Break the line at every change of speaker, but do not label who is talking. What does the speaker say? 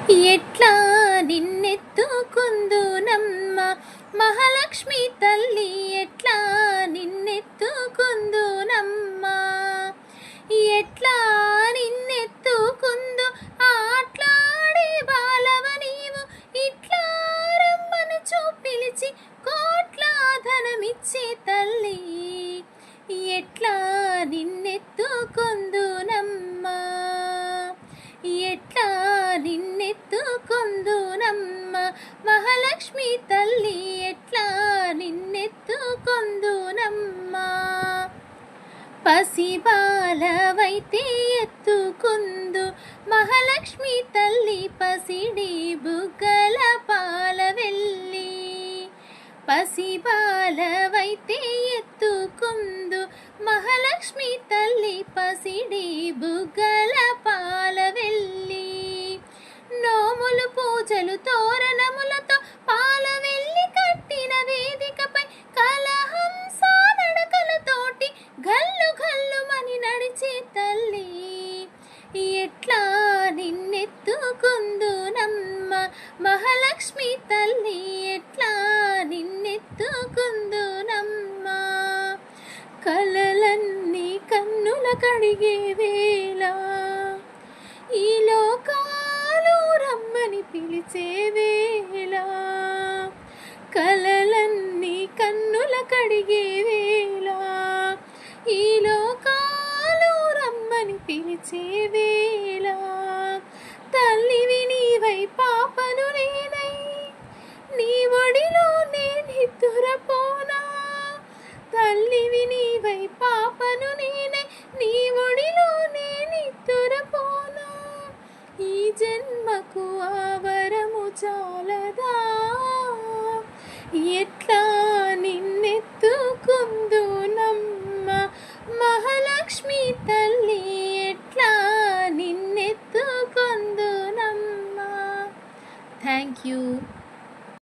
ఎట్లా నిన్నెత్తుకుందునమ్మ మహాలక్ష్మి తల్లి, ఎట్లా నిన్నెత్తుకుందునమ్మ, ఎట్లా నిన్నెత్తుకుందు ఆట్లాడే బాలవ నీవు, ఇట్లా రమ్మను పిలిచి కోట్ల ధనమిచ్చే తల్లి, ఎట్లా నిన్నెత్తుకుందునమ్మ, ఎట్లా నిన్నెత్తుకొందునమ్మ మహాలక్ష్మి తల్లి, ఎట్లా నిన్నెత్తుకొందునమ్మ. పసిబాలవైతే ఎత్తుకుందు మహాలక్ష్మి తల్లి, పసిడి బుగ్గల పాలవెల్లి, పసిబాలవైతే ఎత్తుకుందు మహాలక్ష్మి తల్లి, పసిడి బుగ్గల పాలవెల్లి, నోములు పూజలు తోరణములతో పాలవెల్లి కట్టిన వేదికపై కలహంస నడకలతోటి గల్లు గల్లుమని నడిచే తల్లి, ఎట్లా నిన్నెత్తుకుందునమ్మ మహాలక్ష్మి తల్లి, ఎట్లా నిన్నెత్తుకుందునమ్మ. కలలన్నీ కన్నుల కడిగే వేళ, ఈ లోకాలు రమ్మని పిలిచే వేళ, కలలన్నీ కన్నుల కడిగే వేళ, ఈ లోకాలు రమ్మని పిలిచే వేళ, తల్లివి నీవై పాపను నేనై నీ ఒడిలో నేనిద్దురపోనా, తల్లివి నీవై పాపను నేనై నీ ఒడిలో నేనిద్దురపోనా, ఈ జన్మకు ఆవరము చాలదా, ఎట్లా నిన్నెత్తుకుందునమ్మ మహాలక్ష్మి తల్లి, ఎట్లా నిన్నెత్తుకుందునమ్మ. Thank you.